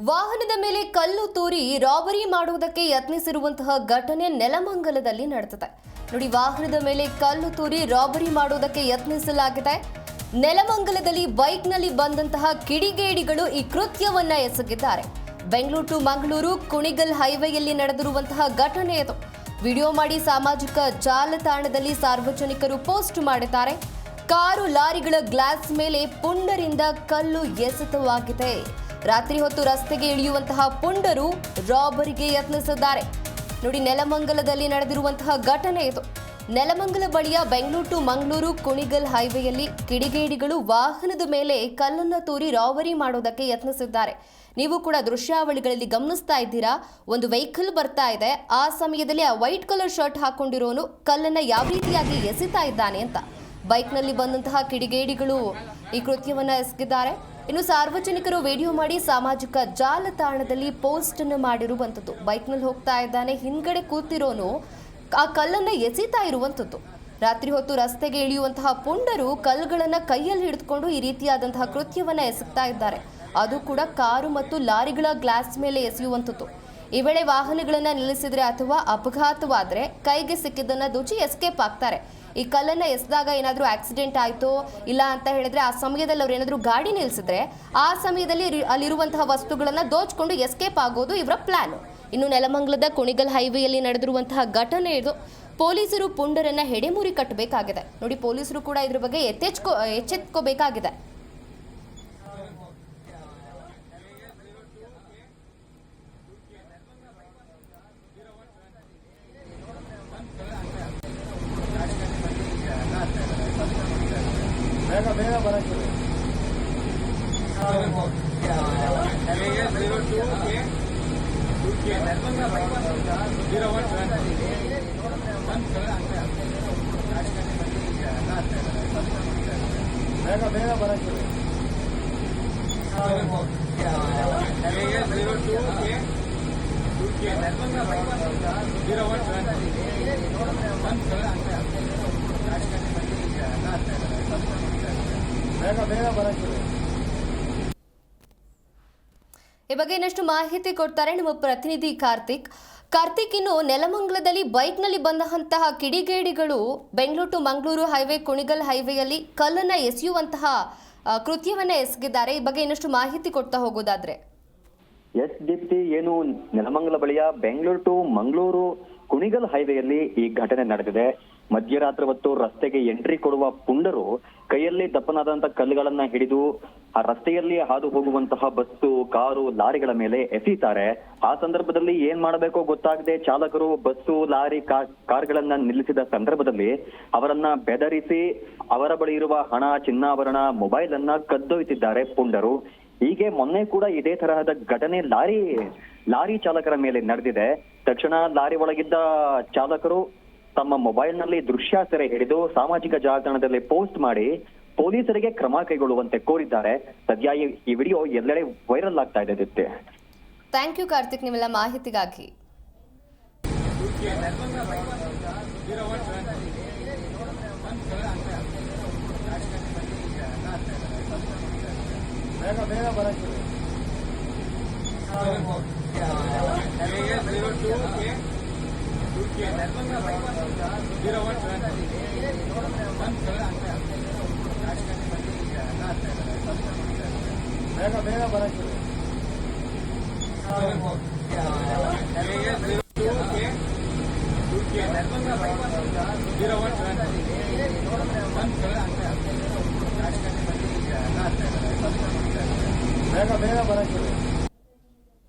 ವಾಹನದ ಮೇಲೆ ಕಲ್ಲು ತೂರಿ ರಾಬರಿ ಮಾಡುವುದಕ್ಕೆ ಯತ್ನಿಸಿರುವಂತಹ ಘಟನೆ ನೆಲಮಂಗಲದಲ್ಲಿ ನಡೆದಿದೆ. ನೋಡಿ, ವಾಹನದ ಮೇಲೆ ಕಲ್ಲು ತೂರಿ ರಾಬರಿ ಮಾಡುವುದಕ್ಕೆ ಯತ್ನಿಸಲಾಗಿದೆ. ನೆಲಮಂಗಲದಲ್ಲಿ ಬೈಕ್ನಲ್ಲಿ ಬಂದಂತಹ ಕಿಡಿಗೇಡಿಗಳು ಈ ಕೃತ್ಯವನ್ನ ಎಸಗಿದ್ದಾರೆ. ಬೆಂಗಳೂರು ಟು ಮಂಗಳೂರು ಕುಣಿಗಲ್ ಹೈವೇಯಲ್ಲಿ ನಡೆದಿರುವಂತಹ ಘಟನೆ ಇದು. ವಿಡಿಯೋ ಮಾಡಿ ಸಾಮಾಜಿಕ ಜಾಲತಾಣದಲ್ಲಿ ಸಾರ್ವಜನಿಕರು ಪೋಸ್ಟ್ ಮಾಡಿದ್ದಾರೆ. ಕಾರು ಲಾರಿಗಳ ಗ್ಲಾಸ್ ಮೇಲೆ ಪುಂಡರಿಂದ ಕಲ್ಲು ಎಸೆತವಾಗಿದೆ. ರಾತ್ರಿ ಹೊತ್ತು ರಸ್ತೆಗೆ ಇಳಿಯುವಂತಹ ಪುಂಡರು ರಾಬರಿಗೆ ಯತ್ನಿಸಿದ್ದಾರೆ. ನೋಡಿ, ನೆಲಮಂಗಲದಲ್ಲಿ ನಡೆದಿರುವಂತಹ ಘಟನೆ ಇದು. ನೆಲಮಂಗಲ ಬಳಿಯ ಬೆಂಗಳೂರು ಟು ಮಂಗಳೂರು ಕುಣಿಗಲ್ ಹೈವೇಯಲ್ಲಿ ಕಿಡಿಗೇಡಿಗಳು ವಾಹನದ ಮೇಲೆ ಕಲ್ಲನ್ನು ತೂರಿ ರಾಬರಿ ಮಾಡೋದಕ್ಕೆ ಯತ್ನಿಸಿದ್ದಾರೆ. ನೀವು ಕೂಡ ದೃಶ್ಯಾವಳಿಗಳಲ್ಲಿ ಗಮನಿಸ್ತಾ ಇದ್ದೀರಾ. ಒಂದು ವೆಹಿಕಲ್ ಬರ್ತಾ ಇದೆ. ಆ ಸಮಯದಲ್ಲಿ ಆ ವೈಟ್ ಕಲರ್ ಶರ್ಟ್ ಹಾಕೊಂಡಿರೋನು ಕಲ್ಲನ್ನ ಯಾವ ರೀತಿಯಾಗಿ ಎಸಿತಾ ಇದ್ದಾನೆ ಅಂತ ಬೈಕ್ನಲ್ಲಿ ಬಂದಂತಹ ಕಿಡಿಗೇಡಿಗಳು ಈ ಕೃತ್ಯವನ್ನ ಎಸಗಿದ್ದಾರೆ. ಇನ್ನು ಸಾರ್ವಜನಿಕರು ವಿಡಿಯೋ ಮಾಡಿ ಸಾಮಾಜಿಕ ಜಾಲತಾಣದಲ್ಲಿ ಪೋಸ್ಟ್ ಅನ್ನು ಮಾಡಿರುವಂಥದ್ದು. ಬೈಕ್ನಲ್ಲಿ ಹೋಗ್ತಾ ಇದ್ದಾನೆ, ಹಿಂದ್ಗಡೆ ಕೂತಿರೋನು ಆ ಕಲ್ಲನ್ನ ಎಸಿತಾ ಇರುವಂಥದ್ದು. ರಾತ್ರಿ ಹೊತ್ತು ರಸ್ತೆಗೆ ಇಳಿಯುವಂತಹ ಪುಂಡರು ಕಲ್ಲುಗಳನ್ನ ಕೈಯಲ್ಲಿ ಹಿಡಿದುಕೊಂಡು ಈ ರೀತಿಯಾದಂತಹ ಕೃತ್ಯವನ್ನ ಎಸಗ್ತಾ ಇದ್ದಾರೆ. ಅದು ಕೂಡ ಕಾರು ಮತ್ತು ಲಾರಿಗಳ ಗ್ಲಾಸ್ ಮೇಲೆ ಎಸೆಯುವಂಥದ್ದು. ಈ ವೇಳೆ ವಾಹನಗಳನ್ನ ನಿಲ್ಲಿಸಿದ್ರೆ ಅಥವಾ ಅಪಘಾತವಾದ್ರೆ ಕೈಗೆ ಸಿಕ್ಕಿದ್ದನ್ನ ದೋಚಿ ಎಸ್ಕೇಪ್ ಆಗ್ತಾರೆ. ಈ ಕಲ್ಲನ್ನ ಎಸೆದಾಗ ಏನಾದರೂ ಆಕ್ಸಿಡೆಂಟ್ ಆಯಿತೋ ಇಲ್ಲ ಅಂತ ಹೇಳಿದ್ರೆ ಆ ಸಮಯದಲ್ಲಿ ಅವ್ರು ಏನಾದರೂ ಗಾಡಿ ನಿಲ್ಲಿಸಿದ್ರೆ ಆ ಸಮಯದಲ್ಲಿ ಅಲ್ಲಿರುವಂತಹ ವಸ್ತುಗಳನ್ನ ದೋಚ್ಕೊಂಡು ಎಸ್ಕೇಪ್ ಆಗೋದು ಇವರ ಪ್ಲಾನ್. ಇನ್ನು ನೆಲಮಂಗಲದ ಕುಣಿಗಲ್ ಹೈವೇಯಲ್ಲಿ ನಡೆದಿರುವಂತಹ ಘಟನೆ ಇದು. ಪೊಲೀಸರು ಪುಂಡರನ್ನ ಹೆಡೆಮುರಿ ಕಟ್ಟಬೇಕಾಗಿದೆ. ನೋಡಿ, ಪೊಲೀಸರು ಕೂಡ ಇದ್ರ ಬಗ್ಗೆ ಎಚ್ಚೆತ್ಕೋಬೇಕಾಗಿದೆ. ಬೇಗ ಬರಕ್ಕೆ ಬೇಗ ಬರಕ್ಕೆ ಈ ಬಗ್ಗೆ ಇನ್ನಷ್ಟು ಮಾಹಿತಿ ಕೊಡ್ತಾರೆ ನಮ್ಮ ಪ್ರತಿನಿಧಿ ಕಾರ್ತಿಕ್. ಇನ್ನು ನೆಲಮಂಗಲದಲ್ಲಿ ಬೈಕ್ನಲ್ಲಿ ಬಂದಂತಹ ಕಿಡಿಗೇಡಿಗಳು ಬೆಂಗಳೂರು ಟು ಮಂಗಳೂರು ಹೈವೇ ಕುಣಿಗಲ್ ಹೈವೇಯಲ್ಲಿ ಕಲ್ಲನ್ನ ಎಸೆಯುವಂತಹ ಕೃತ್ಯವನ್ನ ಎಸಗಿದ್ದಾರೆ. ಈ ಬಗ್ಗೆ ಇನ್ನಷ್ಟು ಮಾಹಿತಿ ಕೊಡ್ತಾ ಹೋಗೋದಾದ್ರೆ ಎಸ್ ದೀಪ್ತಿ, ಏನು ನೆಲಮಂಗಲ ಬಳಿಯ ಬೆಂಗಳೂರು ಟು ಮಂಗಳೂರು ಕುಣಿಗಲ್ ಹೈವೇಯಲ್ಲಿ ಈ ಘಟನೆ ನಡೆದಿದೆ. ಮಧ್ಯರಾತ್ರಿ ಹೊತ್ತು ರಸ್ತೆಗೆ ಎಂಟ್ರಿ ಕೊಡುವ ಪುಂಡರು ಕೈಯಲ್ಲಿ ದಪ್ಪನಾದಂತಹ ಕಲ್ಲುಗಳನ್ನ ಹಿಡಿದು ಆ ರಸ್ತೆಯಲ್ಲಿ ಹಾದು ಹೋಗುವಂತಹ ಬಸ್ಸು, ಕಾರು, ಲಾರಿಗಳ ಮೇಲೆ ಎಸೀತಾರೆ. ಆ ಸಂದರ್ಭದಲ್ಲಿ ಏನ್ ಮಾಡಬೇಕೋ ಗೊತ್ತಾಗದೆ ಚಾಲಕರು ಬಸ್ಸು, ಲಾರಿ, ಕಾರ್ಗಳನ್ನ ನಿಲ್ಲಿಸಿದ ಸಂದರ್ಭದಲ್ಲಿ ಅವರನ್ನ ಬೆದರಿಸಿ ಅವರ ಬಳಿ ಇರುವ ಹಣ, ಚಿನ್ನಾಭರಣ, ಮೊಬೈಲ್ ಅನ್ನ ಕದ್ದೊಯ್ತಿದ್ದಾರೆ ಪುಂಡರು. ಹೀಗೆ ಮೊನ್ನೆ ಕೂಡ ಇದೇ ತರಹದ ಘಟನೆ ಲಾರಿ ಚಾಲಕರ ಮೇಲೆ ನಡೆದಿದೆ. ತಕ್ಷಣ ಲಾರಿ ಒಳಗಿದ್ದ ಚಾಲಕರು ತಮ್ಮ ಮೊಬೈಲ್ ನಲ್ಲಿ ದೃಶ್ಯ ಸೆರೆ ಹಿಡಿದು ಸಾಮಾಜಿಕ ಜಾಲತಾಣದಲ್ಲಿ ಪೋಸ್ಟ್ ಮಾಡಿ ಪೊಲೀಸರಿಗೆ ಕ್ರಮ ಕೈಗೊಳ್ಳುವಂತೆ ಕೋರಿದ್ದಾರೆ. ಸದ್ಯ ಈ ವಿಡಿಯೋ ಎಲ್ಲೆಡೆ ವೈರಲ್ ಆಗ್ತಾ ಇದೆ. ದಿತ್ತೆ, ಥ್ಯಾಂಕ್ ಯು ಕಾರ್ತಿಕ್, ನಿಮ್ಮೆಲ್ಲ ಮಾಹಿತಿಗಾಗಿ. ಬೇಗ ಬರಕ್ಕೆ ಬೇಗ ಬರಕ್ಕೆ ಬೇಗ ಬರಕ್ಕೆ